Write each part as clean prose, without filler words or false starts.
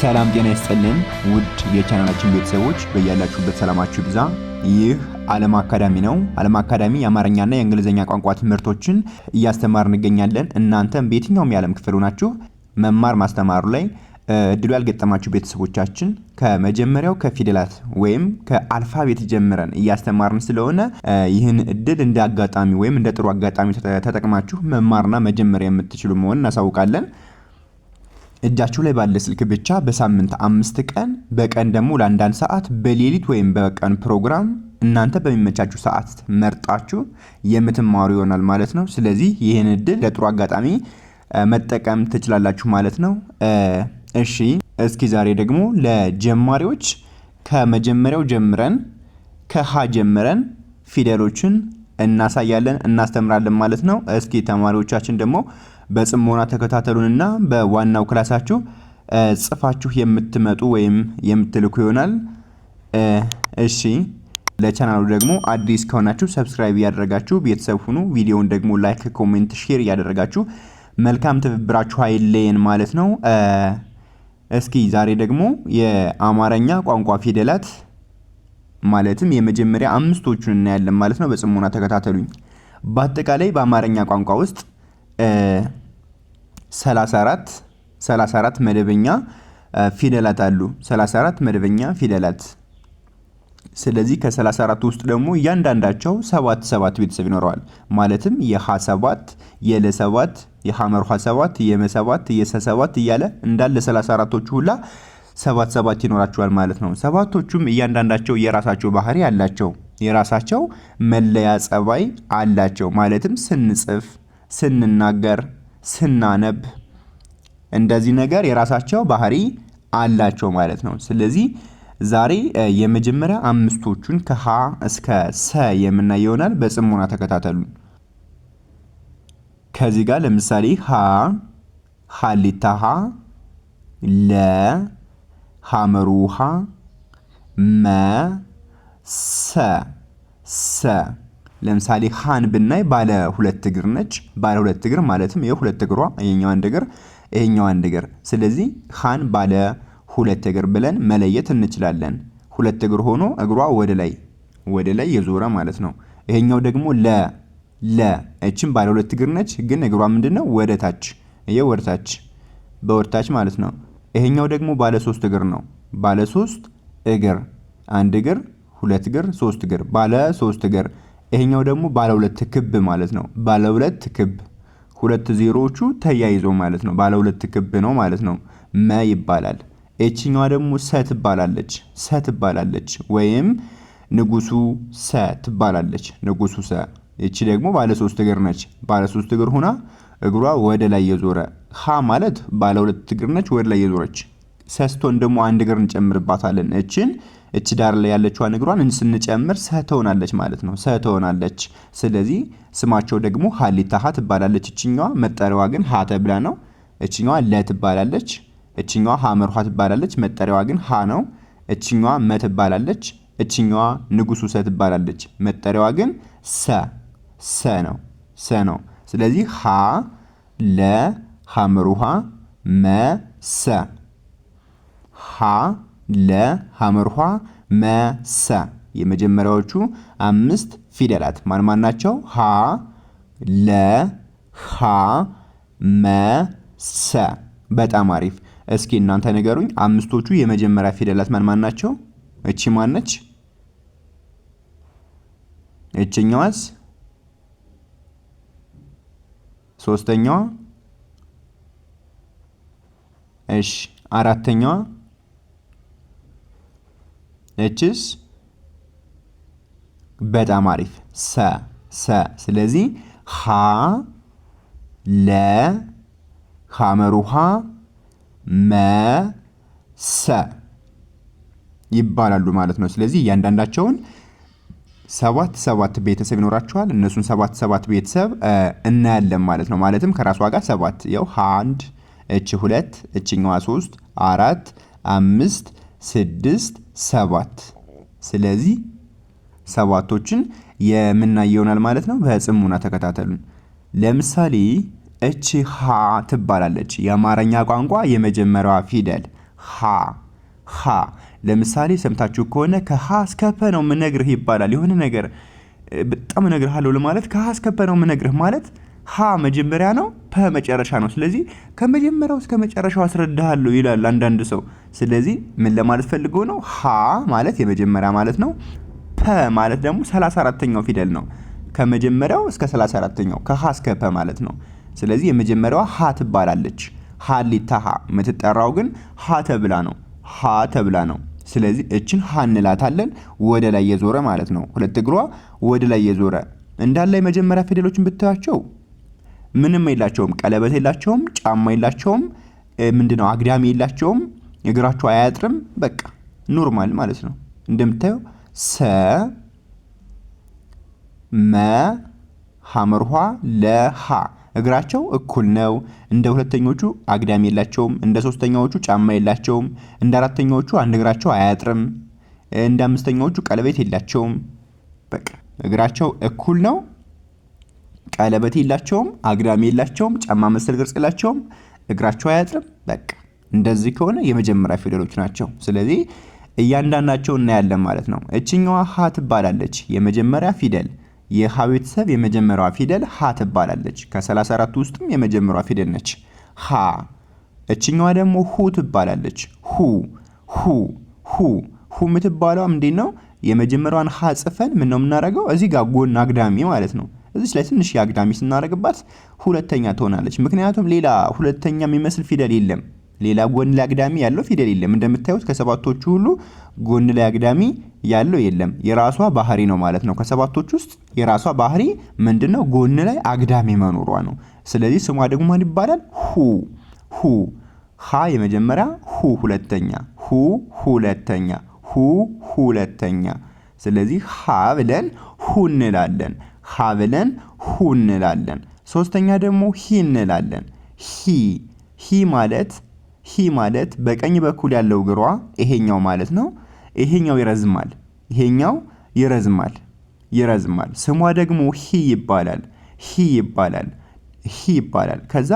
ሰላም ጤና ይስጥልን ውድ የቻናላችን ቤተሰቦች በያላችሁበት ሰላማችሁ ይብዛ። ይህ ዓለም አካዳሚ ነው። ዓለም አካዳሚ የአማርኛና የእንግሊዝኛ ቋንቋ ትምህርቶችን እያስተማርን እንገኛለን። እናንተም በየትኛውም የዓለም ክፍል ሆናችሁ መማር ማስተማሩ ላይ እድሉ ያልገጠማችሁ ቤተሰቦቻችን ከመጀመሪያው ከፊደላት ወይም ከአልፋቤት ጀምረን እያስተማርን ስለሆነ ይህን እድል እንደ አጋጣሚ ወይም እንደ ጥሩ አጋጣሚ ተጠቅማችሁ መማርና መጀመር የምትችሉ መሆኑን እናሳውቃለን። እጃችሁ ላይ ባለ ስልክ ብቻ በሳምንት 5 ቀን በቀን ደግሞ ለአንዳንድ ሰዓት በሌሊት ወይም በቀን ፕሮግራም እናንተ በሚመቻችሁ ሰዓት መርጣችሁ የምትማሩ ይሆናል ማለት ነው። ስለዚህ ይህን እድል ለጥሩ አጋጣሚ መጠቀም ትችላላችሁ ማለት ነው። እሺ እስኪ ዛሬ ደግሞ ለጀማሪዎች ከመጀመሪያው ጀምረን ከሀ ጀምረን ፊደሎችን እናሳያለን እናስተምራለን ማለት ነው። እስኪ ተማሪዎቻችን ደግሞ በጽሞና ተከታተሉንና በዋናው ክላሳችሁ ጽፋችሁ የምትመጡ ወይም የምትልኩ ይሆናል። እሺ ለቻናሉ ደግሞ አዲስ ከሆናችሁ ሰብስክራይብ ያደረጋችሁ ቤተሰብ ሁኑ። ቪዲዮውን ደግሞ ላይክ፣ ኮሜንት፣ ሼር ያደረጋችሁ መልካም ትብብራችሁ አይለየን ማለት ነው። እስኪ ዛሬ ደግሞ የአማርኛ ቋንቋ ፊደላት ማለትም የመጀመሪያ 5ቶቹን እናያለን ማለት ነው። በጽሞና ተከታተሉኝ። በአጠቃላይ በአማርኛ ቋንቋ ውስጥ 34 መደበኛ ፊደላት አሉ። 34 መደበኛ ፊደላት። ስለዚህ ከ34 ውስጥ ደግሞ እያንዳንዳቸው 7 ቤተሰብ ይኖረዋል። ማለትም የሀ 7፣ የለ 7፣ የሐመር ሀ 7፣ የመ 7፣ የሰ 7 እያለ እንዳለ 34ቶቹ ሁላ 7 ይኖራቸዋል ማለት ነው። ሰባቶቹም እያንዳንዳቸው የራሳቸው ባህሪ አላቸው። የራሳቸው መለያ ጸባይ አላቸው። ማለትም ስንጽፍ፣ ስንናገር፣ ስናነብ እንደዚህ ነገር የራሳቸው ባህሪ አላቸው ማለት ነው። ስለዚህ ዛሬ የመጀመሪያ 5ቶቹን ከሀ እስከ ሰ የምናየው ይሆናል። በጽሞና ተከታተሉ። ከዚህ ጋር ለምሳሌ ሀ፣ ሀሊታ ሀ፣ ለ፣ ሐመሩ ሀ፣ መ፣ ሰ። ለምሳሌ ሀን ብናይ ባለ 2 እግር ነች። ባለ 2 እግር ማለትም የሁለት እግሯ ይሄኛው አንድ እግር ይሄኛው አንድ እግር። ስለዚህ ሀን ባለ 2 እግር ብለን መለየት እንችላለን። 2 እግር ሆኖ እግሯ ወደ ላይ የዞረ ማለት ነው። ይሄኛው ደግሞ ለ እቺም ባለ 2 እግር ነች፣ ግን እግሯ ምንድነው ወደ ታች በወርታች ማለት ነው። ይሄኛው ደግሞ ባለ 3 እግር ነው። ባለ 3 እግር አንድ እግር 2 እግር 3 እግር ባለ 3 እግር። ይሄኛው ደግሞ ባለ 2 ክብ ማለት ነው። ባለ 2 ክብ 2 ዜሮዎቹ ተያይዞ ማለት ነው። ባለ 2 ክብ ነው ማለት ነው። መ ይባላል። እቺኛዋ ደግሞ ሰ ትባላለች ወይም ንጉሱ ሰ ትባላለች። ንጉሱ ሰ። እቺ ደግሞ ባለ 3 እግር ነች። ባለ 3 እግር ሆና እግሯ ወደ ላይ የዞረ። ሀ ማለት ባለ 2 እግር ነች ወደ ላይ የዞረች። ሰስቶን ደግሞ አንድ እግር እንጨምርባታለን። እቺ ዳር ላይ ያለችዋን እግሯን ስንጨምር ሰ ትሆናለች ማለት ነው። ሰ ትሆናለች። ስለዚህ ስማቸው ደግሞ ሀሊታ ሀ ትባላለች። እቺኛዋ መጠሪያዋ ግን ሀ ተብላ ነው። እቺኛዋ ለ ትባላለች። እቺኛዋ ሐመር ሀ ትባላለች። መጠሪያዋ ግን ሀ ነው። እቺኛዋ መ ትባላለች። እቺኛዋ ንጉሱ ሰ ትባላለች። መጠሪያዋ ግን ሰ ነው። ስለዚህ ሀ፣ ለ፣ ሐመር ሀ፣ መ፣ ሰ። ሀ፣ ለ፣ ሐመር ሀ፣ መ፣ ሰ የመጀመሪያዎቹ 5 ፊደላት ማን ናቸው? ሀ፣ ለ፣ ሐ፣ መ፣ ሰ። በጣም አሪፍ። እስኪ እናንተ ንገሩኝ 5ቶቹ የመጀመሪያ ፊደላት ማን ናቸው? እቺ ማን ነች? እቺኛዋስ? ሶስተኛዋ? እሺ አራተኛዋ? እቺስ? በጣም አሪፍ። ሰ። ስለዚህ ሀ፣ ለ፣ ሐመር ሀ፣ መ፣ ሰ ይባላሉ ማለት ነው። ስለዚህ እያንዳንዳቸውን 7 ቤተሰብ ይኖራቸዋል። እነሱን 7 ቤተሰብ እናያለን ማለት ነው። ማለትም ከራሷ ጋር 7 ያው 1 እቺ 2 እቺኛዋ 3 4 5 6 7። ስለዚህ 7ቶችን የምናየው ይሆናል ማለት ነው። በጽሞና ተከታተሉን። ለምሳሌ እቺ ሀ ትባላለች። የአማርኛ ቋንቋ የመጀመሪያዋ ፊደል ሃ ለምሳሌ ሰምታችሁ ከሆነ ከሃ እስከ ፐ ነው ምነግርህ ይባላል። የሆነ ነገር በጣም እነግርሃለሁ ለማለት ከሃ እስከ ፐ ነው ምነግርህ ማለት ሃ መጀመሪያ ነው፣ ፐ መጨረሻ ነው። ስለዚህ ከመጀመሪያው እስከ መጨረሻው አስረዳሃለሁ ይላል አንዳንድ ሰው። ስለዚህ ምን ለማለት ፈልጎ ነው? ሃ ማለት የመጀመሪያ ማለት ነው። ፐ ማለት ደግሞ 34ኛው ፊደል ነው። ከመጀመሪያው እስከ 34ኛው ከሃ እስከ ፐ ማለት ነው። ስለዚህ የመጀመሪያዋ ሃ ትባላለች። ሃሊታ ሃ የምትጠራው ግን ሃ ተብላ ነው። ሃ ተብላ ነው። ስለዚህ እችን ሃ እንላታለን። ወደ ላይ የዞረ ማለት ነው። ሁለት እግሯ ወደ ላይ የዞረ እንዳለ የመጀመሪያ ፊደሎችን ብታያቸው ምንም የላቸውም። ቀለበት የላቸውም። ጫማ የላቸውም። ምንድነው አግዳሚ የላቸውም። እግራቸው አያጥርም። በቃ ኖርማል ማለት ነው። እንደምታየው ሰ መ ሐመርኋ ለሃ እግራቸው እኩል ነው። እንደ ሁለተኞቹ አግዳሚ የላቸውም። እንደ ሶስተኛዎቹ ጫማ የላቸውም። እንደ አራተኛዎቹ አንድ እግራቸው አያጥርም። እንደ አምስተኛዎቹ ቀለበት የላቸውም። በቃ እግራቸው እኩል ነው። ቀለበት የላቸውም። አግዳሚ የላቸውም። ጫማ መሰል ቅርጽ የላቸውም። እግራቸው አያጥርም። በቃ እንደዚህ ከሆነ የመጀመሪያ ፊደሎች ናቸው። ስለዚህ እያንዳንዳቸው እናያለን ማለት ነው። እችኛዋ ሃ ትባላለች። የመጀመሪያ ፊደል የሃ ቤተሰብ የመጀመሪያዋ ፊደል ሃ ትባላለች። ከ34 ውስጥም የመጀመሪያዋ ፊደል ነች ሃ። እችኛዋ ደግሞ ሁ ትባላለች። ሁ የምትባለው እንዴት ነው? የመጀመሪያዋን ሃ ጽፈን ምን ነው የምናደርገው? እዚህ ጋር ጎን አግዳሚ ማለት ነው። እዚህ ላይ ትንሽ አግዳሚ ስናደርግባት ሁለተኛ ትሆናለች። ምክንያቱም ሌላ ሁለተኛ የሚመስል ፊደል የለም። ሌላ ጎን ላይ አግዳሚ ያለው ፊደል የለም። እንደምታዩት ከሰባቶቹ ሁሉ ጎን ላይ አግዳሚ ያለው የለም። የራሷ ባህሪ ነው ማለት ነው። ከሰባቶቹ ውስጥ የራሷ ባህሪ ምንድነው? ጎን ላይ አግዳሚ መኖሯ ነው። ስለዚህ ስሟ ደግሞ ማን ይባላል? ሁ ሃ የመጀመሪያ፣ ሁ ሁለተኛ፣ ሁለተኛ። ስለዚህ ሃ ብለን ሁ እንላለን። ሃ ብለን ሁ እንላለን። ሶስተኛ ደግሞ ሂ እንላለን። ሂ ማለት በቀኝ በኩል ያለው እግሯ ይሄኛው ማለት ነው። ይሄኛው ይረዝማል። ስሟ ደግሞ ሂ ይባላል። ከዛ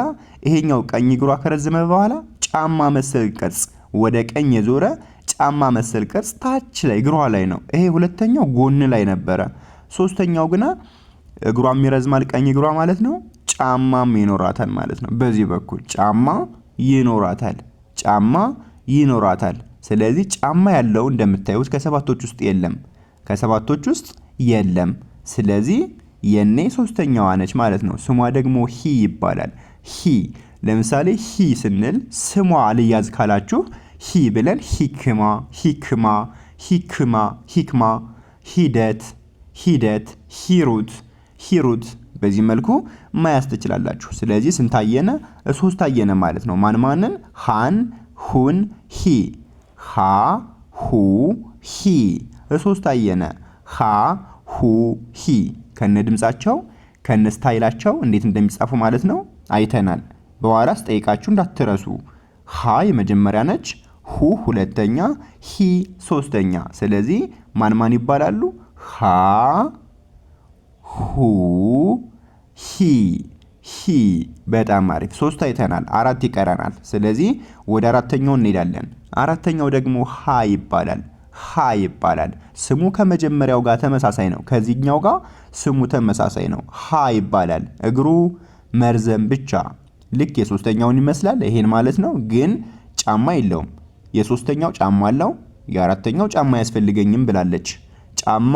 ይሄኛው ቀኝ እግሯ ከረዘመ በኋላ ጫማ መሰል ቅርጽ ወደ ቀኝ የዞረ ጫማ መሰል ቅርጽ ታች ላይ እግሯ ላይ ነው። ይሄ ሁለተኛው ጎን ላይ ነበረ። ሶስተኛው ግና እግሯም ይረዝማል፣ ቀኝ እግሯ ማለት ነው። ጫማም ይኖራታል ማለት ነው። በዚህ በኩል ጫማ ይኖራታል። ስለዚህ ጫማ ያለው እንደምታዩት ከሰባቶች ውስጥ የለም። ስለዚህ የኔ ሶስተኛዋ ነች ማለት ነው። ስሟ ደግሞ ሂ ይባላል። ለምሳሌ ሂ ስንል ስሟ አልያዝ ካላችሁ ሂ ብለን ሂክማ፣ ሂደት፣ ሂሩት በዚህ መልኩ ማያዝ ትችላላችሁ። ስለዚህ ስንታየነ? ሶስት አየነ ማለት ነው። ማንን? ሃን፣ ሁን፣ ሂ። ሃ፣ ሁ፣ ሂ። ሶስት አየነ። ሃ፣ ሁ፣ ሂ ከነ ድምጻቸው ከነ ስታይላቸው እንዴት እንደሚጻፉ ማለት ነው አይተናል። በኋላ ስጠይቃችሁ እንዳትረሱ። ሃ የመጀመሪያ ነች፣ ሁ ሁለተኛ፣ ሂ ሶስተኛ። ስለዚህ ማን ይባላሉ? ሃ፣ ሁ፣ ሂ። በጣም አሪፍ። ሶስት አይተናል፣ አራት ይቀረናል። ስለዚህ ወደ አራተኛው እንሄዳለን። አራተኛው ደግሞ ሃ ይባላል። ስሙ ከመጀመሪያው ጋር ተመሳሳይ ነው። ከዚህኛው ጋር ስሙ ተመሳሳይ ነው። ሃ ይባላል። እግሩ መርዘም ብቻ ልክ የሶስተኛውን ይመስላል። ይሄን ማለት ነው። ግን ጫማ የለውም። የሶስተኛው ጫማ አለው፣ የአራተኛው ጫማ አያስፈልገኝም ብላለች። ጫማ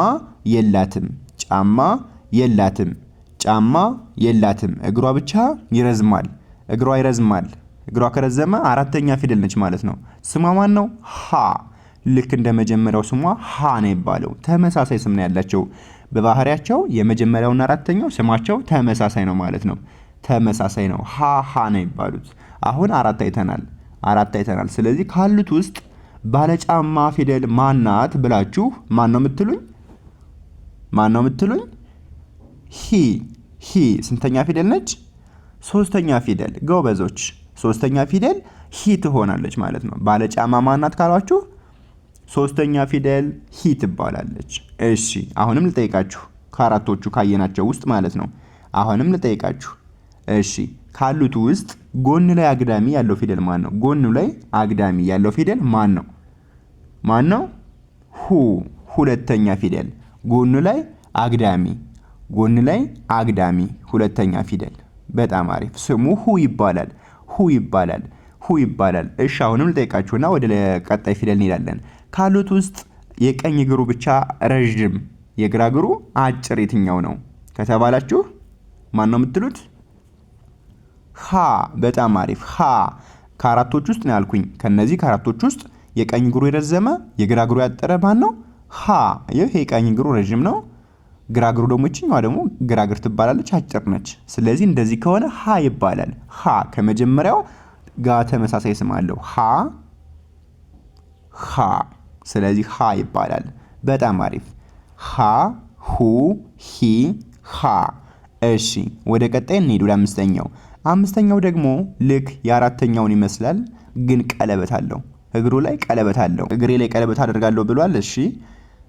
የላትም። እግሯ ብቻ ይረዝማል። እግሯ ከረዘመ አራተኛ ፊደል ነች ማለት ነው። ስሟ ማን ነው? ሃ። ልክ እንደ መጀመሪያው ስሟ ሃ ነው ይባለው። ተመሳሳይ ስም ነው ያላቸው በባህሪያቸው። የመጀመሪያውና አራተኛው ስማቸው ተመሳሳይ ነው ማለት ነው። ተመሳሳይ ነው። ሃ ነው ይባሉት። አሁን አራት አይተናል። ስለዚህ ካሉት ውስጥ ባለጫማ ፊደል ማናት ብላችሁ ማን ነው የምትሉኝ? ሂ ስንተኛ ፊደል ነች? ሶስተኛ ፊደል። ጎበዞች። ሶስተኛ ፊደል ሂ ትሆናለች ማለት ነው። ባለጫማ ማናት ካሏችሁ ሶስተኛ ፊደል ሂ ትባላለች። እሺ አሁንም ልጠይቃችሁ፣ ከአራቶቹ ካየናቸው ውስጥ ማለት ነው። አሁንም ልጠይቃችሁ፣ እሺ ካሉት ውስጥ ጎን ላይ አግዳሚ ያለው ፊደል ማን ነው? ጎኑ ላይ አግዳሚ ያለው ፊደል ማን ነው? ማን ነው? ሁ። ሁለተኛ ፊደል ጎኑ ላይ አግዳሚ፣ ጎን ላይ አግዳሚ ሁለተኛ ፊደል። በጣም አሪፍ። ስሙ ሁ ይባላል። ሁ ይባላል። ሁ ይባላል። እሺ አሁንም ልጠይቃችሁና ወደ ቀጣይ ፊደል እንሄዳለን። ካሉት ውስጥ የቀኝ እግሩ ብቻ ረዥም የግራ እግሩ አጭር የትኛው ነው ከተባላችሁ ማን ነው የምትሉት? ሀ። በጣም አሪፍ። ሀ። ከአራቶች ውስጥ ነው ያልኩኝ። ከነዚህ ከአራቶች ውስጥ የቀኝ እግሩ የረዘመ የግራ እግሩ ያጠረ ማን ነው? ሀ። ይህ የቀኝ እግሩ ረዥም ነው። ግራ እግሩ ደግሞ ይችኛዋ ደግሞ ግራ እግር ትባላለች፣ አጭር ነች። ስለዚህ እንደዚህ ከሆነ ሀ ይባላል። ሀ ከመጀመሪያው ጋር ተመሳሳይ ስም አለው። ሀ ሀ። ስለዚህ ሀ ይባላል። በጣም አሪፍ። ሀ ሁ ሂ ሀ። እሺ ወደ ቀጣይ እንሂድ፣ ወደ አምስተኛው። አምስተኛው ደግሞ ልክ የአራተኛውን ይመስላል፣ ግን ቀለበት አለው። እግሩ ላይ ቀለበት አለው። እግሬ ላይ ቀለበት አደርጋለሁ ብሏል። እሺ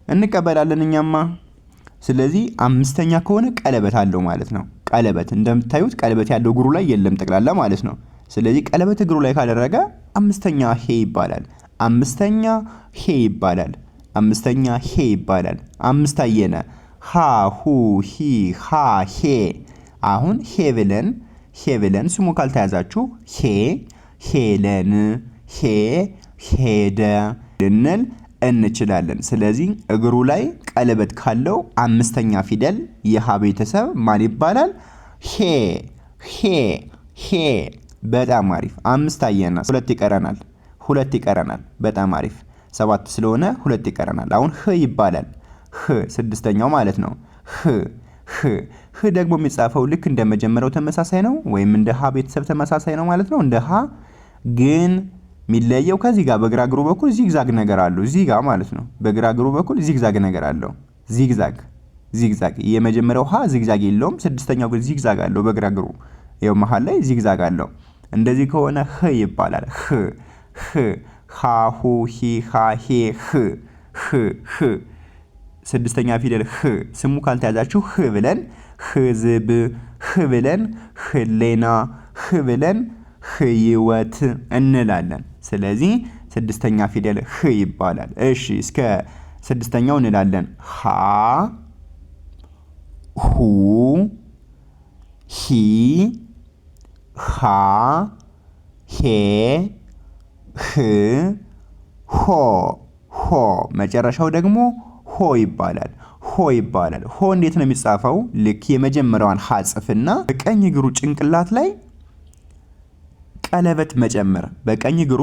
እንቀበላለን እኛማ። ስለዚህ አምስተኛ ከሆነ ቀለበት አለው ማለት ነው። ቀለበት እንደምታዩት ቀለበት ያለው እግሩ ላይ የለም ጠቅላላ ማለት ነው። ስለዚህ ቀለበት እግሩ ላይ ካደረገ አምስተኛ ሄ ይባላል። አምስተኛ ሄ ይባላል። አምስተኛ ሄ ይባላል። አምስት አየነ። ሀ ሁ ሂ ሃ ሄ። አሁን ሄ ብለን ስሙ ካልተያዛችሁ ሄ ሄለን፣ ሄ ሄደ ልንል እንችላለን። ስለዚህ እግሩ ላይ ቀለበት ካለው አምስተኛ ፊደል የሀ ቤተሰብ ማን ይባላል? ሄ ሄ ሄ። በጣም አሪፍ። አምስት አየና ሁለት ይቀረናል። በጣም አሪፍ። 7 ስለሆነ 2 ይቀረናል። አሁን ህ ይባላል። ህ ስድስተኛው ማለት ነው። ህ ደግሞ የሚጻፈው ልክ እንደ መጀመሪያው ተመሳሳይ ነው፣ ወይም እንደ ሀ ቤተሰብ ተመሳሳይ ነው ማለት ነው። እንደ ሀ ግን የሚለየው ከዚህ ጋር በግራ እግሩ በኩል ዚግዛግ ነገር አለው። እዚህ ጋር ማለት ነው። በግራ እግሩ በኩል ዚግዛግ ነገር አለው። ዚግዛግ። የመጀመሪያው ሀ ዚግዛግ የለውም። ስድስተኛው ግን ዚግዛግ አለው በግራ እግሩ። ይኸው መሀል ላይ ዚግዛግ አለው። እንደዚህ ከሆነ ህ ይባላል። ህ ሃ ሁ ሂ ሃ ሄ ህ። ስድስተኛ ፊደል ህ። ስሙ ካልተያዛችሁ ህ ብለን ህዝብ፣ ህ ብለን ህሌና፣ ህ ብለን ህይወት እንላለን። ስለዚህ ስድስተኛ ፊደል ህ ይባላል። እሺ እስከ ስድስተኛው እንላለን። ሀ ሁ ሂ ሃ ሄ ህ ሆ። መጨረሻው ደግሞ ሆ ይባላል። ሆ እንዴት ነው የሚጻፈው? ልክ የመጀመሪያዋን ሀ ጽፍና በቀኝ እግሩ ጭንቅላት ላይ ቀለበት መጨመር። በቀኝ እግሩ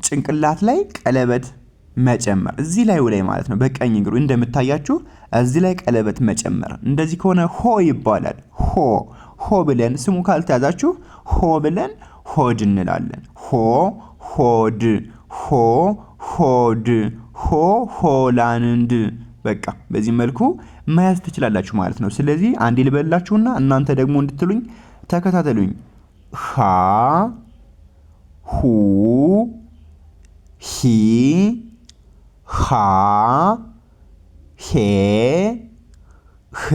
ጭንቅላት ላይ ቀለበት መጨመር፣ እዚህ ላይ ማለት ነው። በቀኝ እግሩ እንደምታያችሁ እዚህ ላይ ቀለበት መጨመር። እንደዚህ ከሆነ ሆ ይባላል። ሆ ብለን ስሙ ካልተያዛችሁ ሆ ብለን ሆድ እንላለን። ሆድ፣ ሆድ፣ ሆላንድ። በቃ በዚህ መልኩ መያዝ ትችላላችሁ ማለት ነው። ስለዚህ አንዴ ልበላችሁና እናንተ ደግሞ እንድትሉኝ ተከታተሉኝ። ሀ ሁ ሂ ሃ ሄ ህ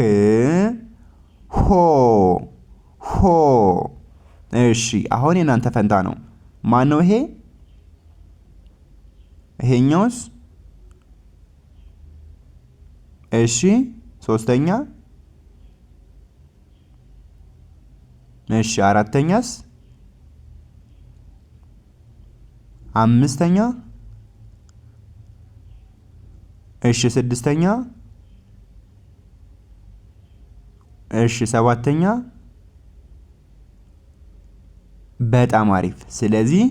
ሆ። እሺ አሁን የእናንተ ፈንታ ነው። ማን ነው ይሄ? ይሄኛውስ? እሺ ሶስተኛ። እሺ አራተኛስ? አምስተኛ? እሺ ስድስተኛ? እሺ ሰባተኛ? በጣም አሪፍ። ስለዚህ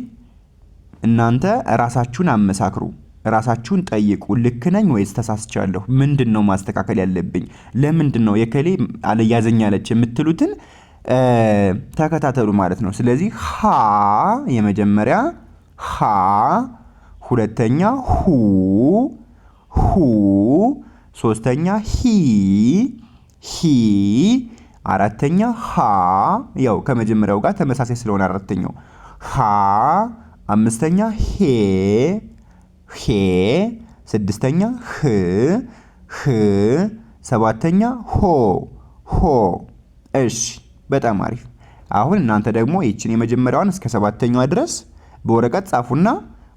እናንተ ራሳችሁን አመሳክሩ፣ ራሳችሁን ጠይቁ። ልክ ነኝ ወይስ ተሳስቻለሁ? ምንድነው ማስተካከል ያለብኝ? ለምንድነው የከሌ አልያዘኝ ያለች የምትሉትን ተከታተሉ ማለት ነው። ስለዚህ ሀ የመጀመሪያ ሀ፣ ሁለተኛ ሁ፣ ሶስተኛ ሂ፣ አራተኛ ሀ፣ ያው ከመጀመሪያው ጋር ተመሳሳይ ስለሆነ አራተኛው ሀ፣ አምስተኛ ሄ፣ ስድስተኛ ህ፣ ሰባተኛ ሆ። እሺ በጣም አሪፍ። አሁን እናንተ ደግሞ ይችን የመጀመሪያዋን እስከ ሰባተኛዋ ድረስ በወረቀት ጻፉና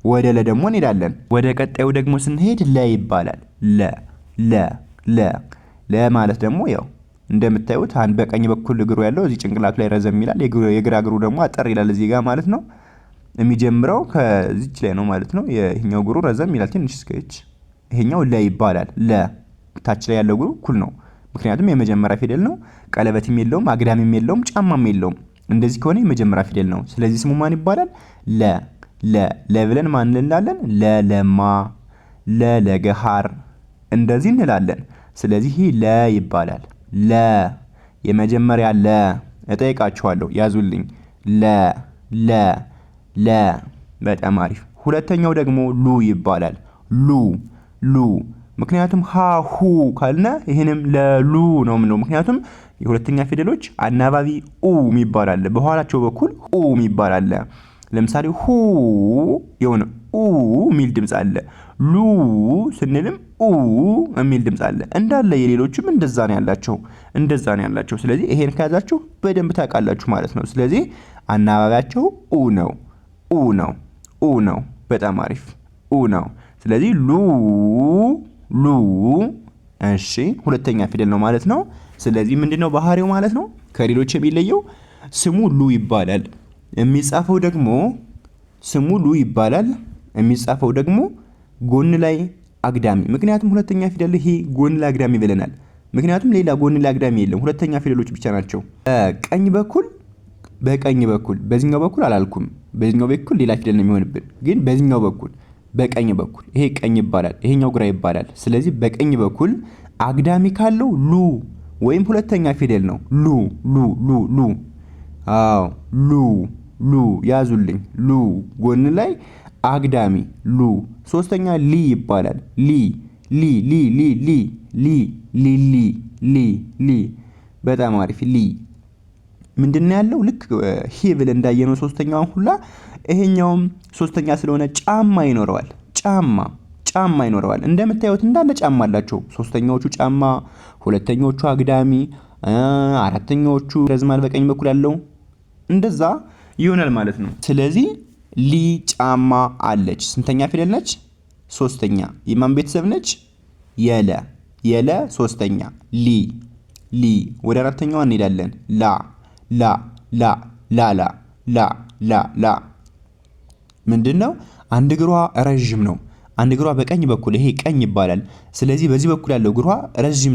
ወደ ለ ደግሞ እንሄዳለን። ወደ ቀጣዩ ደግሞ ስንሄድ ለ ይባላል። ለ ማለት ደግሞ ያው እንደምታዩት አንድ በቀኝ በኩል እግሩ ያለው እዚህ ጭንቅላቱ ላይ ረዘም ይላል። የግራ እግሩ ደግሞ አጠር ይላል እዚህ ጋር ማለት ነው። የሚጀምረው ከዚች ላይ ነው ማለት ነው። ይሄኛው እግሩ ረዘም ይላል ትንሽ እስከች። ይሄኛው ለ ይባላል። ለ ታች ላይ ያለው እግሩ እኩል ነው፣ ምክንያቱም የመጀመሪያ ፊደል ነው። ቀለበትም የለውም፣ አግዳሚም የለውም፣ ጫማም የለውም። እንደዚህ ከሆነ የመጀመሪያ ፊደል ነው። ስለዚህ ስሙ ማን ይባላል? ለ ብለን ማን እንላለን? ለለማ፣ ለገሃር እንደዚህ እንላለን። ስለዚህ ለ ይባላል። የመጀመሪያ ለ እጠይቃችኋለሁ፣ ያዙልኝ። ለ በጣም አሪፍ። ሁለተኛው ደግሞ ሉ ይባላል። ሉ ምክንያቱም ሁ ካልነ ይሄንም ለሉ ነው ምንለው። ምክንያቱም የሁለተኛ ፊደሎች አናባቢ የሚባል አለ፣ በኋላቸው በኩል የሚባል አለ። ለምሳሌ ሁ የሆነ የሚል ድምጽ አለ። ሉ ስንልም የሚል ድምጽ አለ። እንዳለ የሌሎችም እንደዛ ነው ያላቸው። ስለዚህ ይሄን ከያዛችሁ በደንብ ታውቃላችሁ ማለት ነው። ስለዚህ አናባቢያቸው ነው። በጣም አሪፍ ነው። ስለዚህ ሉ እሺ፣ ሁለተኛ ፊደል ነው ማለት ነው። ስለዚህ ምንድነው ባህሪው ማለት ነው? ከሌሎች የሚለየው ስሙ ሉ ይባላል። የሚጻፈው ደግሞ ስሙ ሉ ይባላል። የሚጻፈው ደግሞ ጎን ላይ አግዳሚ። ምክንያቱም ሁለተኛ ፊደል ይሄ ጎን ላይ አግዳሚ ብለናል። ምክንያቱም ሌላ ጎን ላይ አግዳሚ የለም፣ ሁለተኛ ፊደሎች ብቻ ናቸው። በቀኝ በኩል በዚህኛው በኩል አላልኩም። በዚህኛው በኩል ሌላ ፊደል ነው የሚሆንብን፣ ግን በዚህኛው በኩል በቀኝ በኩል ይሄ ቀኝ ይባላል፣ ይሄኛው ግራ ይባላል። ስለዚህ በቀኝ በኩል አግዳሚ ካለው ሉ ወይም ሁለተኛ ፊደል ነው። ሉ አዎ ሉ ያዙልኝ። ሉ ጎን ላይ አግዳሚ ሉ። ሶስተኛ ሊ ይባላል። ሊ በጣም አሪፍ። ሊ ምንድነው ያለው? ልክ ሂ ብለን እንዳየነው ሶስተኛውን ሁላ ይሄኛውም ሶስተኛ ስለሆነ ጫማ ይኖረዋል። ጫማ ይኖረዋል። እንደምታዩት እንዳለ ጫማ አላቸው። ሶስተኛዎቹ ጫማ፣ ሁለተኞቹ አግዳሚ፣ አራተኛዎቹ ረዝማል በቀኝ በኩል ያለው እንደዛ ይሆናል ማለት ነው። ስለዚህ ሊ ጫማ አለች። ስንተኛ ፊደል ነች? ሶስተኛ። የማን ቤተሰብ ነች? የለ ሶስተኛ። ሊ ወደ አራተኛዋ እንሄዳለን። ላ ምንድነው? አንድ እግሯ ረዥም ነው። አንድ እግሯ በቀኝ በኩል ይሄ ቀኝ ይባላል። ስለዚህ በዚህ በኩል ያለው እግሯ ረዥም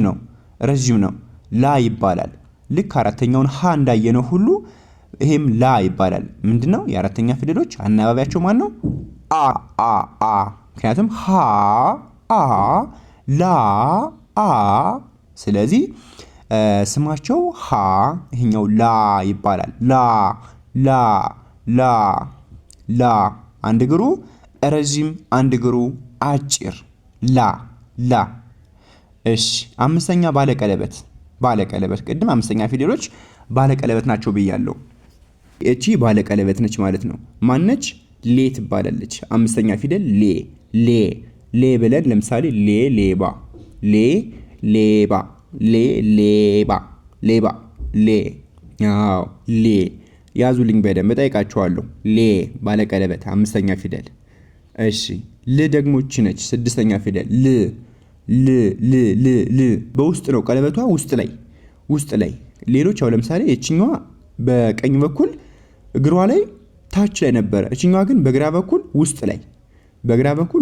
ነው። ላ ይባላል። ልክ አራተኛውን ሀ እንዳየነው ሁሉ ይሄም ላ ይባላል። ምንድነው? የአራተኛ ፊደሎች አናባቢያቸው ማን ነው? አ። ምክንያቱም ሀ ላ ስለዚህ ስማቸው ሀ፣ ይሄኛው ላ ይባላል። ላ አንድ እግሩ ረዥም፣ አንድ እግሩ አጭር። ላ እሺ። አምስተኛ ባለቀለበት። ቅድም አምስተኛ ፊደሎች ባለቀለበት ናቸው ብያለሁ። እቺ ባለቀለበት ነች ማለት ነው። ማነች? ሌ ትባላለች። አምስተኛ ፊደል ሌ ብለን ለምሳሌ ሌባ፣ ሌ ያዙልኝ በደንብ እጠይቃችኋለሁ። ሌ ባለቀለበት አምስተኛ ፊደል። እሺ ል ደግሞ እቺ ነች ስድስተኛ ፊደል። ል በውስጥ ነው ቀለበቷ፣ ውስጥ ላይ። ሌሎች አሁን ለምሳሌ እቺኛዋ በቀኝ በኩል እግሯ ላይ ታች ላይ ነበረ። እቺኛዋ ግን በግራ በኩል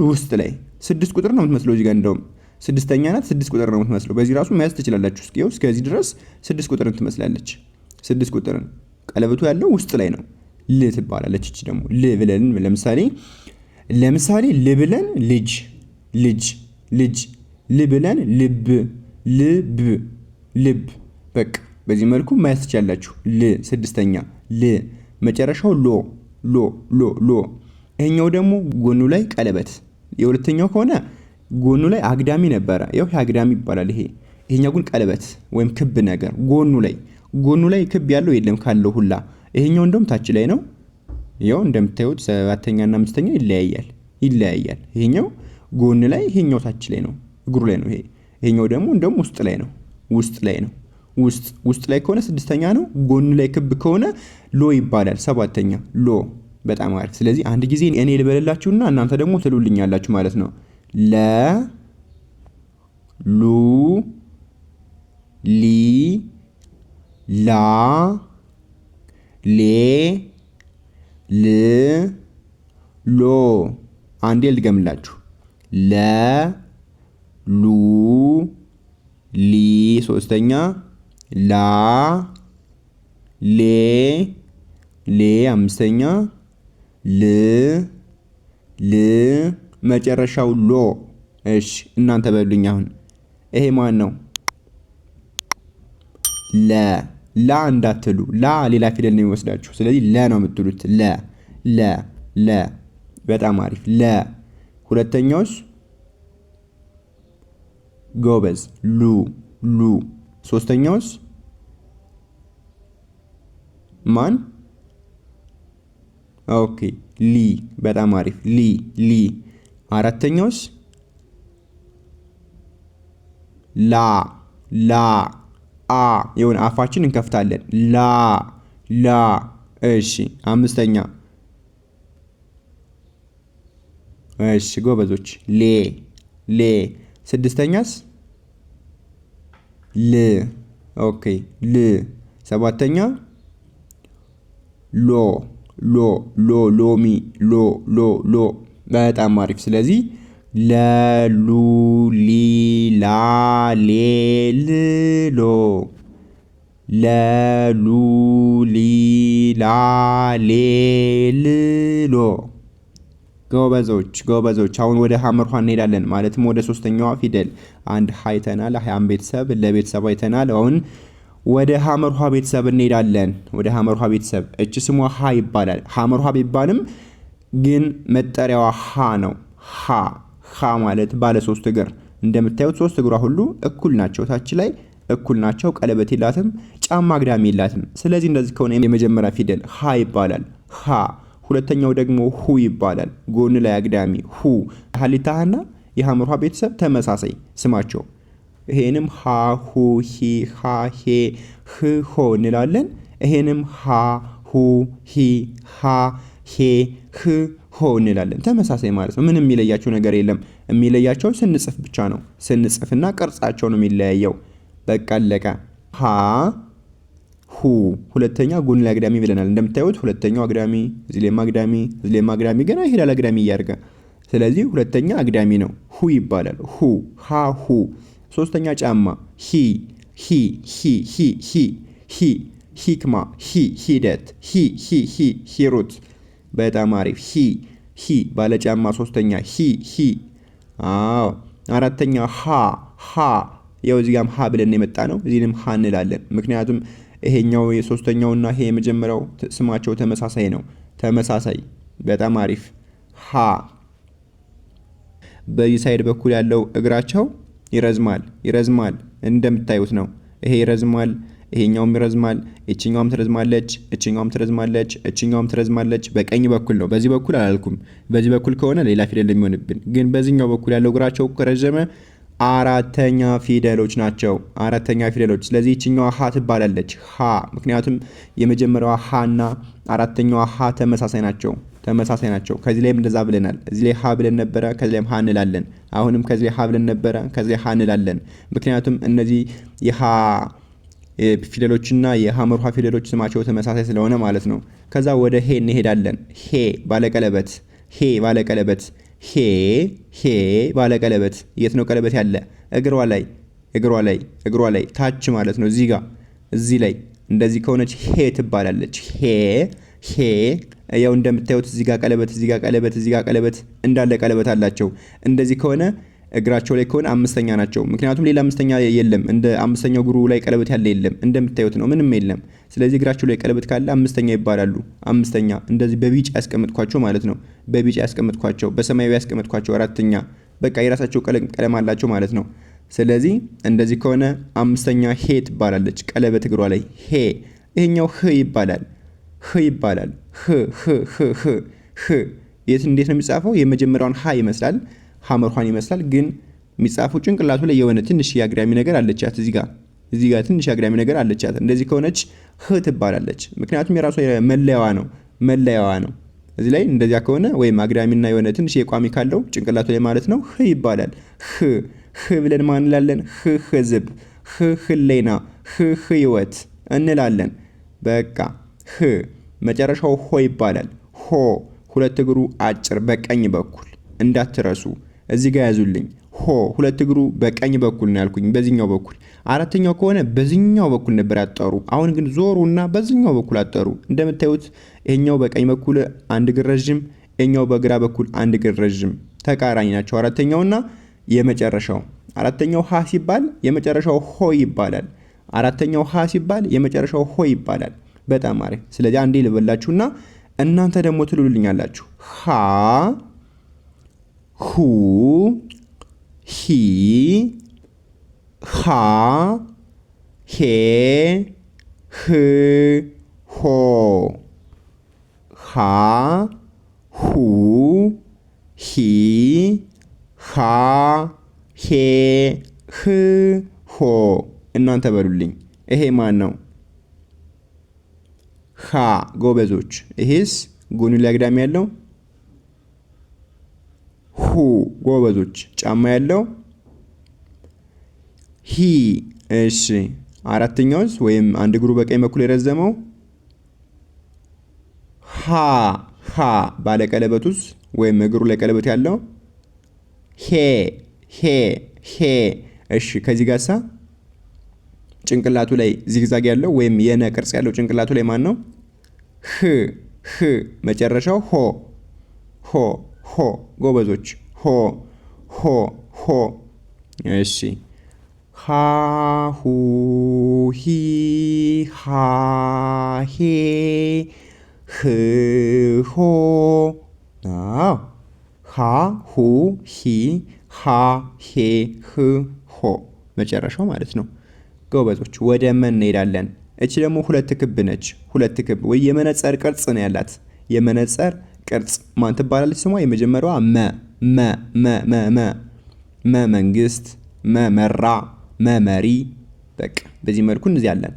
ውስጥ ላይ 6 ቁጥር ነው የምትመስለው። እዚህ ጋር እንደውም ስድስተኛ ናት፣ 6 ቁጥር ነው የምትመስለው። በዚህ ራሱ መያዝ ትችላላችሁ። እስከዚህ ድረስ 6 ቁጥርን ትመስላለች። 6 ቁጥርን ቀለበቱ ያለው ውስጥ ላይ ነው። ል ትባላለች። እቺ ደግሞ ል ብለን ለምሳሌ ል ብለን ልጅ፣ ል ብለን ልብ። በቃ በዚህ መልኩ መያዝ ትችላላችሁ። ል ስድስተኛ፣ ል መጨረሻው ሎ። ይሄኛው ደግሞ ጎኑ ላይ ቀለበት። የሁለተኛው ከሆነ ጎኑ ላይ አግዳሚ ነበረ። ይሄ አግዳሚ ይባላል። ይሄኛው ግን ቀለበት ወይም ክብ ነገር ጎኑ ላይ ክብ ያለው የለም ካለው ሁላ። ይሄኛው እንደውም ታች ላይ ነው። ይሄው እንደምታዩት ሰባተኛ እና አምስተኛ ይለያያል። ይሄኛው ጎን ላይ፣ ይሄኛው ታች ላይ ነው፣ እግሩ ላይ ነው። ይሄኛው ደግሞ እንደውም ውስጥ ላይ ነው። ውስጥ ላይ ከሆነ ስድስተኛ ነው። ጎን ላይ ክብ ከሆነ ሎ ይባላል። ሰባተኛ ሎ። በጣም አሪፍ። ስለዚህ አንድ ጊዜ እኔ ልበልላችሁና እናንተ ደግሞ ትሉልኛላችሁ ማለት ነው። ለ ሉ ሊ ላ ሌ ል ሎ። አንዴ ልድገምላችሁ። ለ ሉ ሊ ሶስተኛ ላ ሌ ሌ አምስተኛ ል ል መጨረሻው ሎ። እሺ እናንተ በሉኝ አሁን ይሄ ማን ነው? ለ ላ እንዳትሉ። ላ ሌላ ፊደል ነው የሚወስዳችሁ። ስለዚህ ለ ነው የምትሉት። ለ ለ ለ። በጣም አሪፍ። ለ ሁለተኛውስ ጎበዝ ሉ ሉ። ሶስተኛውስ ማን? ኦኬ ሊ። በጣም አሪፍ ሊ ሊ። አራተኛውስ ላ ላ አ የሆነ አፋችን እንከፍታለን። ላ ላ። እሺ አምስተኛ እሺ ጎበዞች ሌ ሌ። ስድስተኛስ ል። ኦኬ ል። ሰባተኛ ሎ ሎ ሎ ሎሚ ሎ ሎ ሎ። በጣም አሪፍ። ስለዚህ ለሉ ሊ ላ ሌ ል ሎ ለሉ ሊ ላ ሌ ል ሎ። ጎበዞች። አሁን ወደ ሀመርኋ እንሄዳለን። ማለትም ወደ ሶስተኛዋ ፊደል አንድ ሀ አይተናል። ሀያም ቤተሰብ ለቤተሰብ አይተናል። አሁን ወደ ሀመርኋ ቤተሰብ እንሄዳለን። ወደ ሀመርኋ ቤተሰብ እች ስሟ ሀ ይባላል። ሀመርኋ ቢባልም ግን መጠሪያዋ ሀ ነው። ሀ ማለት ባለ ሶስት እግር። እንደምታዩት ሶስት እግሯ ሁሉ እኩል ናቸው። ታች ላይ እኩል ናቸው። ቀለበት የላትም። ጫማ አግዳሚ የላትም። ስለዚህ እንደዚህ ከሆነ የመጀመሪያ ፊደል ሀ ይባላል። ሀ። ሁለተኛው ደግሞ ሁ ይባላል። ጎን ላይ አግዳሚ ሁ። ሀሊታህና የሀመርኋ ቤተሰብ ተመሳሳይ ስማቸው። ይሄንም ሀ ሁ ሂ ሃ ሄ ህ ሆ እንላለን። ይሄንም ሀ ሁ ሂ ሃ ሄ ህ ሆ እንላለን። ተመሳሳይ ማለት ነው። ምንም የሚለያቸው ነገር የለም። የሚለያቸው ስንጽፍ ብቻ ነው። ስንጽፍና ቅርጻቸው ነው የሚለያየው። በቃ አለቀ። ሀ ሁ። ሁለተኛ ጎን ላይ አግዳሚ ብለናል። እንደምታዩት ሁለተኛው አግዳሚ፣ እዚህ ላይም አግዳሚ፣ እዚህ ላይም አግዳሚ፣ ገና ይሄዳል አግዳሚ እያደረገ። ስለዚህ ሁለተኛ አግዳሚ ነው። ሁ ይባላል። ሁ ሀ ሁ። ሶስተኛ ጫማ ሂ ሂ ሂ ሂ ሂ ሂ ሂክማ ሂ ሂደት ሂ ሂ ሂ ሂሩት። በጣም አሪፍ። ሂ ባለጫማ ሶስተኛ ሂ ሂ። አዎ አራተኛ ሃ ያው እዚህ ጋርም ሃ ብለን የመጣ ነው። እዚህንም ሃ እንላለን። ምክንያቱም ይሄኛው የሶስተኛውና ይሄ የመጀመሪያው ስማቸው ተመሳሳይ ነው። ተመሳሳይ። በጣም አሪፍ። ሃ። በዚህ ሳይድ በኩል ያለው እግራቸው ይረዝማል እንደምታዩት ነው። ይሄ ይረዝማል፣ ይሄኛውም ይረዝማል፣ እቺኛውም ትረዝማለች፣ እቺኛውም ትረዝማለች፣ እቺኛውም ትረዝማለች። በቀኝ በኩል ነው። በዚህ በኩል አላልኩም። በዚህ በኩል ከሆነ ሌላ ፊደል የሚሆንብን፣ ግን በዚህኛው በኩል ያለው እግራቸው ከረዘመ አራተኛ ፊደሎች ናቸው። አራተኛ ፊደሎች። ስለዚህ እቺኛዋ ሀ ትባላለች። ሀ። ምክንያቱም የመጀመሪያዋ ሀ እና አራተኛዋ ሀ ተመሳሳይ ናቸው። ከዚህ ላይም እንደዛ ብለናል። እዚህ ላይ ሀ ብለን ነበረ፣ ከዚህ ላይም ሀ እንላለን። አሁንም ከዚህ ላይ ሀ ብለን ነበረ፣ ከዚህ ላይ ሀ እንላለን። ምክንያቱም እነዚህ የሀ ፊደሎችና የሀመርኋ ፊደሎች ስማቸው ተመሳሳይ ስለሆነ ማለት ነው። ከዛ ወደ ሄ እንሄዳለን። ሄ ባለቀለበት ሄ ባለቀለበት። የት ነው ቀለበት ያለ? እግሯ ላይ ታች ማለት ነው። እዚህ ላይ እንደዚህ ከሆነች ሄ ትባላለች። ሄ ያው እንደምታዩት እዚህ ጋር ቀለበት እንዳለ ቀለበት አላቸው። እንደዚህ ከሆነ እግራቸው ላይ ከሆነ አምስተኛ ናቸው። ምክንያቱም ሌላ አምስተኛ የለም። እንደ አምስተኛው እግሩ ላይ ቀለበት ያለ የለም። እንደምታዩት ነው፣ ምንም የለም። ስለዚህ እግራቸው ላይ ቀለበት ካለ አምስተኛ ይባላሉ። አምስተኛ እንደዚህ በቢጫ ያስቀምጥኳቸው ማለት ነው። በቢጫ ያስቀምጥኳቸው፣ በሰማያዊ ያስቀምጥኳቸው አራተኛ። በቃ የራሳቸው ቀለም አላቸው ማለት ነው። ስለዚህ እንደዚህ ከሆነ አምስተኛ ሄ ትባላለች። ቀለበት እግሯ ላይ ሄ። ይሄኛው ህ ይባላል። እንዴት ነው የሚጻፈው? የመጀመሪያውን ሀ ይመስላል፣ ሀመርኋን ይመስላል። ግን የሚጻፈው ጭንቅላቱ ላይ የሆነ ትንሽ የአግዳሚ ነገር አለቻት እዚህ ጋር። እዚህ ጋር ትንሽ አግዳሚ ነገር አለቻት። እንደዚህ ከሆነች ህ ትባላለች። ምክንያቱም የራሷ መለያዋ ነው። እዚህ ላይ እንደዚያ ከሆነ ወይም አግዳሚና የሆነ ትንሽ የቋሚ ካለው ጭንቅላቱ ላይ ማለት ነው ህ ይባላል። ህ ብለን ማን እንላለን? ህዝብ፣ ህሌና፣ ህይወት እንላለን። በቃ መጨረሻው ሆ ይባላል። ሆ ሁለት እግሩ አጭር በቀኝ በኩል እንዳትረሱ። እዚህ ጋር ያዙልኝ። ሆ ሁለት እግሩ በቀኝ በኩል ነው ያልኩኝ፣ በዚህኛው በኩል። አራተኛው ከሆነ በዚህኛው በኩል ነበር ያጠሩ። አሁን ግን ዞሩና በዚህኛው በኩል አጠሩ። እንደምታዩት ይሄኛው በቀኝ በኩል አንድ እግር ረጅም፣ ይሄኛው በግራ በኩል አንድ እግር ረጅም፣ ተቃራኒ ናቸው አራተኛውና የመጨረሻው። አራተኛው ሀ ሲባል የመጨረሻው ሆ ይባላል። አራተኛው ሀ ሲባል የመጨረሻው ሆ ይባላል። በጣም አሪፍ። ስለዚህ አንዴ ልበላችሁና እናንተ ደግሞ ትሉልኛላችሁ። ሀ ሁ ሂ ሃ ሄ ህ ሆ። ሃ ሁ ሂ ሃ ሄ ህ ሆ። እናንተ በሉልኝ። ይሄ ማን ነው? ሀ ጎበዞች። ይሄስ ጎኑ ላይ አግዳሚ ያለው? ሁ ጎበዞች። ጫማ ያለው? ሂ። እሺ አራተኛውስ ወይም አንድ እግሩ በቀኝ በኩል የረዘመው? ሃ ባለቀለበቱስ ወይም እግሩ ላይ ቀለበት ያለው? ሄ። እሺ ከዚህ ጋርሳ ጭንቅላቱ ላይ ዚግዛግ ያለው ወይም የነ ቅርጽ ያለው ጭንቅላቱ ላይ ማን ነው? ህ መጨረሻው ሆ ጎበዞች። ሆ። እሺ ሃ ሁ ሂ ሃ ሄ ህ ሆ። ሃ ሁ ሂ ሃ ሄ ህ ሆ መጨረሻው ማለት ነው። ጎበዞች ወደ መን እንሄዳለን። እቺ ደግሞ ሁለት ክብ ነች። ሁለት ክብ ወይ የመነጽር ቅርጽ ነው ያላት። የመነጽር ቅርጽ ማን ትባላለች? ስሟ የመጀመሪያዋ መ መንግስት፣ መራ፣ መሪ። በቃ በዚህ መልኩ እንዚህ ያለን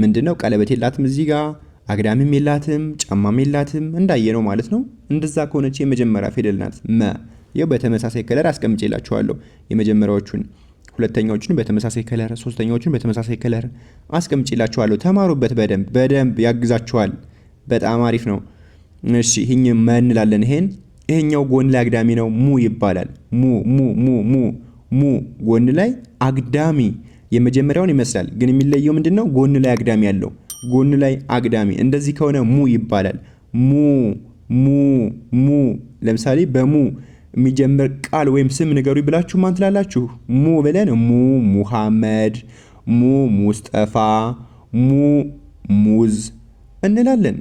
ምንድነው? ቀለበት የላትም እዚህ ጋር፣ አግዳሚም የላትም፣ ጫማም የላትም እንዳየነው ማለት ነው። እንደዛ ከሆነች የመጀመሪያ ፊደል ናት መ። ይኸው በተመሳሳይ ከለር አስቀምጬላችኋለሁ የመጀመሪያዎቹን፣ ሁለተኛዎቹን በተመሳሳይ ከለር፣ ሶስተኛዎቹን በተመሳሳይ ከለር አስቀምጬላችኋለሁ። ተማሩበት፣ በደንብ ያግዛችኋል። በጣም አሪፍ ነው። እሺ ይሄን መ እንላለን። ይሄኛው ጎን ላይ አግዳሚ ነው፣ ሙ ይባላል። ሙ ጎን ላይ አግዳሚ። የመጀመሪያውን ይመስላል ግን የሚለየው ምንድነው? ጎን ላይ አግዳሚ ያለው። ጎን ላይ አግዳሚ እንደዚህ ከሆነ ሙ ይባላል። ሙ ለምሳሌ በሙ የሚጀምር ቃል ወይም ስም ንገሩ ብላችሁ ማን ትላላችሁ? ሙ ብለን ሙሐመድ፣ ሙስጠፋ፣ ሙዝ እንላለን።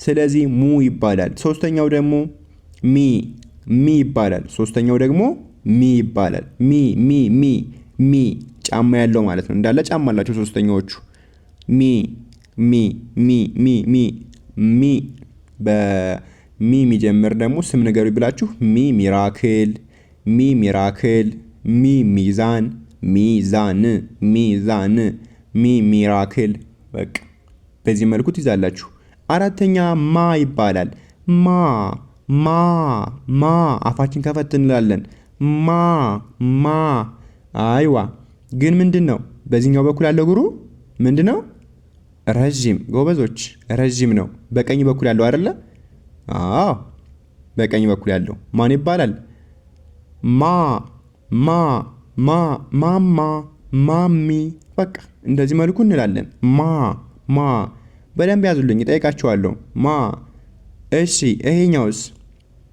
ስለዚህ ሙ ይባላል። ሶስተኛው ደግሞ ሚ ይባላል። ሶስተኛው ደግሞ ሚ ይባላል። ሚ ጫማ ያለው ማለት ነው። እንዳለ ጫማ አላቸው ሶስተኛዎቹ። ሚ በሚ የሚጀምር ደግሞ ስም ንገሩ ብላችሁ ሚራክል፣ ሚዛን፣ ሚራክል። በቃ በዚህ መልኩ ትይዛላችሁ። አራተኛ ማ ይባላል። ማ አፋችን ከፈት እንላለን። ማ አይዋ። ግን ምንድነው በዚህኛው በኩል ያለው እግሩ ምንድነው? ረጅም። ጎበዞች ረጅም ነው። በቀኝ በኩል ያለው አይደለ? አዎ በቀኝ በኩል ያለው ማን ይባላል? ማሚ። በቃ እንደዚህ መልኩ እንላለን። ማ በደንብ ያዙልኝ፣ እጠይቃችኋለሁ። እሺ ይሄኛውስ?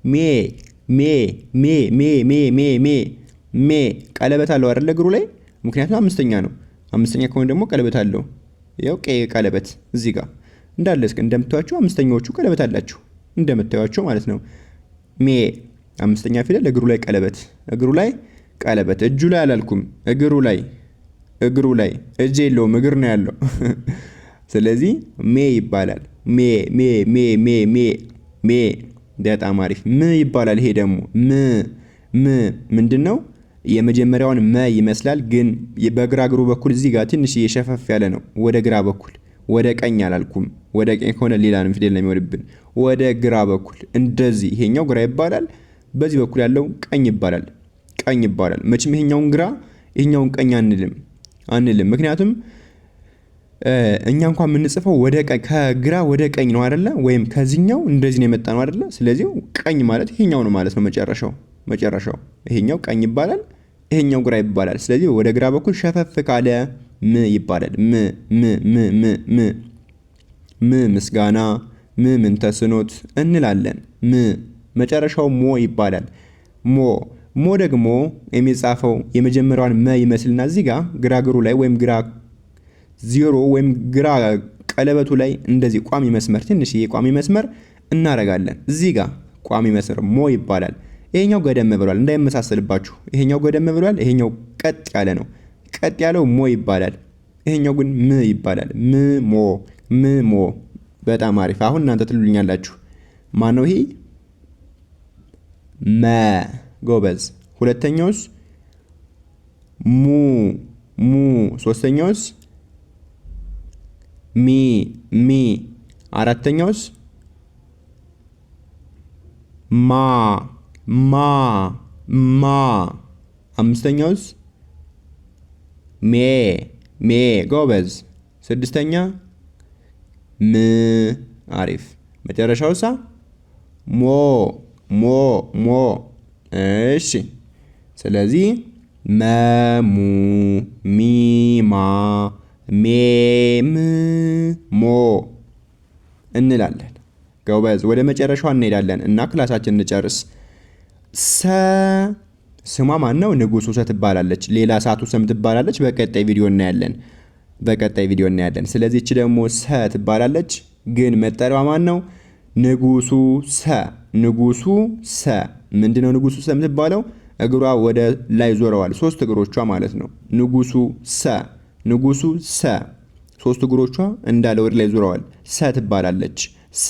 ሜ ቀለበት አለው አይደለ እግሩ ላይ? ምክንያቱም አምስተኛ ነው። አምስተኛ ከሆነ ደግሞ ቀለበት አለው። ያው ቀይ ቀለበት እዚህ ጋር እንዳለ እንደምታዩቸው አምስተኛዎቹ ቀለበት አላቸው እንደምታዩቸው ማለት ነው። አምስተኛ ፊደል እግሩ ላይ ቀለበት፣ እጁ ላይ አላልኩም፣ እግሩ ላይ እጅ የለውም እግር ነው ያለው። ስለዚህ ሜ ይባላል። ሜ በጣም አሪፍ። ም ይባላል። ይሄ ደግሞ ምንድነው? የመጀመሪያውን መ ይመስላል፣ ግን በግራ እግሩ በኩል እዚህ ጋር ትንሽ እየሸፈፍ ያለ ነው። ወደ ግራ በኩል ወደ ቀኝ አላልኩም። ወደ ቀኝ ከሆነ ሌላ ነው ፊደል ነው የሚሆንብን። ወደ ግራ በኩል እንደዚህ፣ ይሄኛው ግራ ይባላል። በዚህ በኩል ያለው ቀኝ ይባላል። ቀኝ ይባላል። መቼም ይሄኛውን ግራ ይሄኛውን ቀኝ አንልም። ምክንያቱም እኛ እንኳን የምንጽፈው ወደ ቀኝ ከግራ ወደ ቀኝ ነው አይደለ? ወይም ከዚህኛው እንደዚህ ነው የመጣ ነው አይደለ? ስለዚህ ቀኝ ማለት ይሄኛው ነው ማለት ነው። መጨረሻው ይሄኛው ቀኝ ይባላል፣ ይሄኛው ግራ ይባላል። ስለዚህ ወደ ግራ በኩል ሸፈፍ ካለ ም ይባላል። ም ምስጋና፣ ምን ተስኖት እንላለን። መጨረሻው ሞ ይባላል። ሞ ደግሞ የሚጻፈው የመጀመሪያውን መ ይመስልና እዚህ ጋር ግራ እግሩ ላይ ወይም ግራ ዜሮ ወይም ግራ ቀለበቱ ላይ እንደዚህ ቋሚ መስመር፣ ትንሽዬ ቋሚ መስመር እናረጋለን። እዚህ ጋር ቋሚ መስመር ሞ ይባላል። ይሄኛው ገደም ብሏል እንዳይመሳሰልባችሁ። ይሄኛው ገደም ብሏል፣ ይሄኛው ቀጥ ያለ ነው። ቀጥ ያለው ሞ ይባላል። ይሄኛው ግን ም ይባላል። ሞ። በጣም አሪፍ። አሁን እናንተ ትሉኛላችሁ ማን ነው ይሄ? መ። ጎበዝ። ሁለተኛውስ? ሙ። ሶስተኛውስ? ሚ። አራተኛውስ? ማ። አምስተኛውስ? ሜ። ጎበዝ። ስድስተኛ? አሪፍ። መጨረሻውሳ? ሞ። እሺ። ስለዚህ መሙ፣ ሚማ፣ ሜም፣ ሞ እንላለን። ጎበዝ። ወደ መጨረሻው እንሄዳለን እና ክላሳችን እንጨርስ። ስሟ ማን ነው? ንጉሱ ሰ ትባላለች። ሌላ ሳቱ ሰም ትባላለች። በቀጣይ ቪዲዮ እናያለን። ስለዚህ እቺ ደግሞ ሰ ትባላለች። ግን መጠሪያዋ ማን ነው? ንጉሱ ሰ። ምንድነው ንጉሱ ሰ የምትባለው? እግሯ ወደ ላይ ዞረዋል። 3 እግሮቿ ማለት ነው። ንጉሱ ሰ 3 እግሮቿ እንዳለ ወደ ላይ ዞረዋል። ሰ ትባላለች። ሰ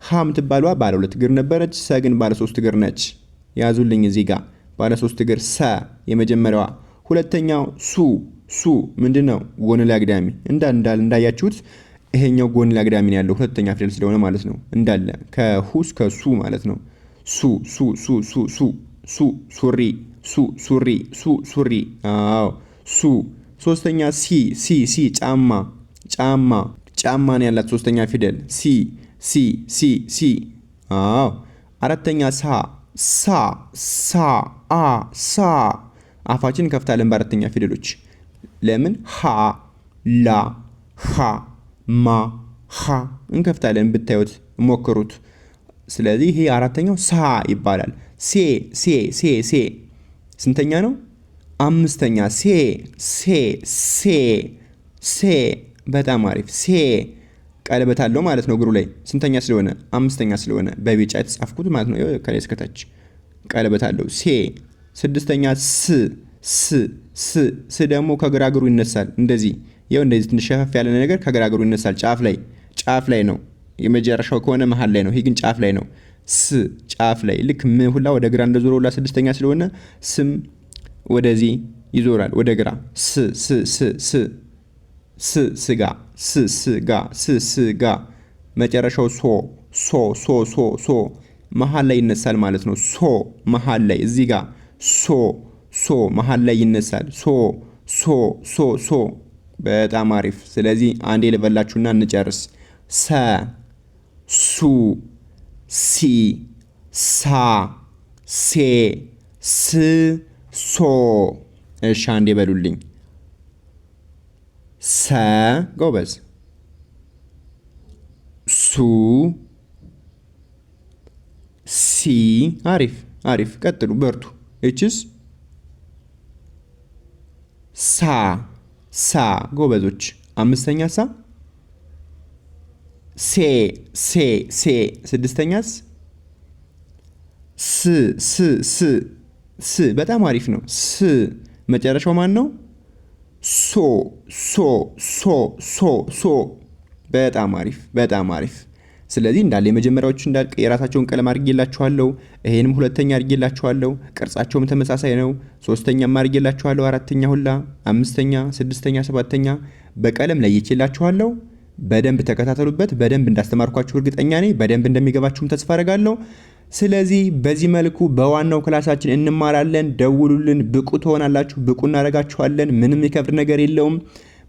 ሀ የምትባሏ ባለ 2 እግር ነበረች። ሰ ግን ባለ 3 እግር ነች። ያዙልኝ እዚህ ጋር ባለ 3 እግር ሰ የመጀመሪያዋ። ሁለተኛው ሱ ምንድነው? ጎን ላይ አግዳሚ እንዳያችሁት ይሄኛው ጎን ላይ አግዳሚ ነው ያለው ሁለተኛ ፊደል ስለሆነ ማለት ነው። እንዳለ ከሁ እስከ ሱ ማለት ነው። ሱሪ። አዎ ሱ። ሶስተኛ ሲ ጫማ ነው ያላት ሶስተኛ ፊደል ሲ። አዎ አራተኛ ሳ አፋችን ከፍታለን በአራተኛ ፊደሎች። ለምን? ሀ ላ ሀ ማ ሀ እንከፍታለን። ብታዩት ሞክሩት። ስለዚህ ይሄ አራተኛው ሳ ይባላል። ሴ ስንተኛ ነው? አምስተኛ። ሴ በጣም አሪፍ። ሴ ቀለበት አለው ማለት ነው እግሩ ላይ። ስንተኛ ስለሆነ? አምስተኛ ስለሆነ በቢጫ የተጻፍኩት ማለት ነው። ከላይ እስከታች ቀለበት አለው። ሴ። ስድስተኛ ስ ደግሞ ከግራ እግሩ ይነሳል። እንደዚህ ትንሽ ሸፈፍ ያለ ነገር ከግራ እግሩ ይነሳል። ጫፍ ላይ ነው። የመጨረሻው ከሆነ መሃል ላይ ነው። ይሄ ግን ጫፍ ላይ ነው። ጫፍ ላይ ልክ ም ሁላ ወደ ግራ እንደዞረ ሁላ ስድስተኛ ስለሆነ ስም ወደዚህ ይዞራል ወደ ግራ። ስጋ መጨረሻው ሶ መሃል ላይ ይነሳል ማለት ነው። መሃል ላይ እዚህ ጋር መሃል ላይ ይነሳል። ሶ በጣም አሪፍ። ስለዚህ አንዴ ልበላችሁና እንጨርስ። ሱ ሲ ሳ ሴ ሶ። እሺ አንዴ በሉልኝ። ጎበዝ። ሱ ሲ። አሪፍ ቀጥሉ፣ በርቱ። እችስ ሳ ጎበዞች። አምስተኛ ሴ። ስድስተኛስ ስ በጣም አሪፍ ነው። መጨረሻው ማን ነው? ሶ በጣም አሪፍ። ስለዚህ እንዳለ የመጀመሪያዎቹ እንዳልቀ የራሳቸውን ቀለም አድርጌላችኋለሁ። ይሄንም ሁለተኛ አድርጌላችኋለሁ። ቅርጻቸውም ተመሳሳይ ነው። ሶስተኛም አድርጌላችኋለሁ። አራተኛ ሁላ፣ አምስተኛ፣ ስድስተኛ፣ ሰባተኛ በቀለም ለይቼላችኋለሁ። በደንብ ተከታተሉበት። በደንብ እንዳስተማርኳችሁ እርግጠኛ ነኝ። በደንብ እንደሚገባችሁም ተስፋ አደርጋለሁ። ስለዚህ በዚህ መልኩ በዋናው ክላሳችን እንማራለን። ደውሉልን፣ ብቁ ትሆናላችሁ። ብቁ እናደርጋችኋለን። ምንም የሚከብድ ነገር የለውም።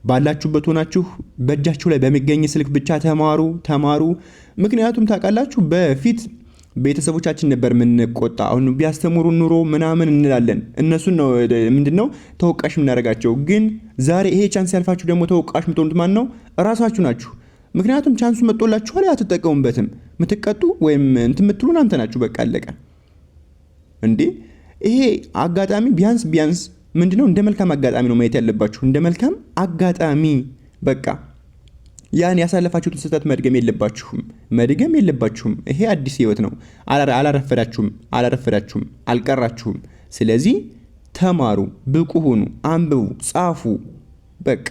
ባላችሁበት ሆናችሁ በእጃችሁ ላይ በሚገኝ ስልክ ብቻ ተማሩ። ምክንያቱም ታውቃላችሁ በፊት ቤተሰቦቻችን ነበር የምንቆጣ። አሁን ቢያስተምሩ ኑሮ ምናምን እንላለን። እነሱን ነው ምንድነው ተወቃሽ የምናደርጋቸው። ግን ዛሬ ይሄ ቻንስ ያልፋችሁ ደግሞ ተወቃሽ የምትሆኑት ማን ነው? እራሳችሁ ናችሁ። ምክንያቱም ቻንሱ መጥቶላችኋል፣ አትጠቀሙበትም። ምትቀጡ ወይም እንትን የምትሉ እናንተ ናችሁ። በቃ አለቀ እንዴ። ይሄ አጋጣሚ ቢያንስ ምንድነው እንደ መልካም አጋጣሚ ነው ማየት ያለባችሁ። እንደ መልካም አጋጣሚ በቃ ያን ያሳለፋችሁትን ስህተት መድገም የለባችሁም። ይሄ አዲስ ህይወት ነው። አላረፈዳችሁም፣ አልቀራችሁም። ስለዚህ ተማሩ፣ ብቁ ሁኑ፣ አንብቡ፣ ጻፉ። በቃ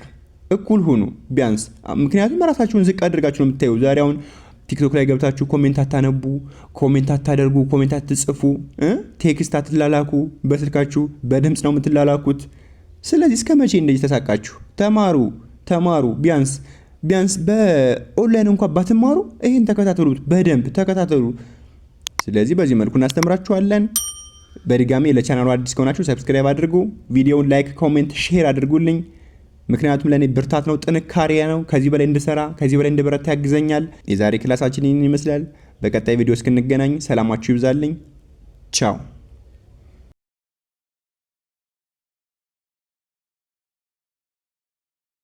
እኩል ሁኑ ቢያንስ። ምክንያቱም ራሳችሁን ዝቅ አድርጋችሁ ነው የምታዩ። ዛሬ አሁን ቲክቶክ ላይ ገብታችሁ ኮሜንት አታነቡ፣ ኮሜንት አታደርጉ፣ ኮሜንት አትጽፉ፣ ቴክስት አትላላኩ። በስልካችሁ በድምፅ ነው የምትላላኩት። ስለዚህ እስከ መቼ እንደዚህ ተሳቃችሁ? ተማሩ። ቢያንስ በኦንላይን እንኳን ባትማሩ ይሄን ተከታተሉት፣ በደንብ ተከታተሉ። ስለዚህ በዚህ መልኩ እናስተምራችኋለን። በድጋሚ ለቻናሉ አዲስ ከሆናችሁ ሰብስክራይብ አድርጉ። ቪዲዮውን ላይክ፣ ኮሜንት፣ ሼር አድርጉልኝ። ምክንያቱም ለኔ ብርታት ነው፣ ጥንካሬ ነው። ከዚህ በላይ እንድሰራ፣ ከዚህ በላይ እንድበረታ ያግዘኛል። የዛሬ ክላሳችን ይህን ይመስላል። በቀጣይ ቪዲዮ እስክንገናኝ ሰላማችሁ ይብዛልኝ። ቻው።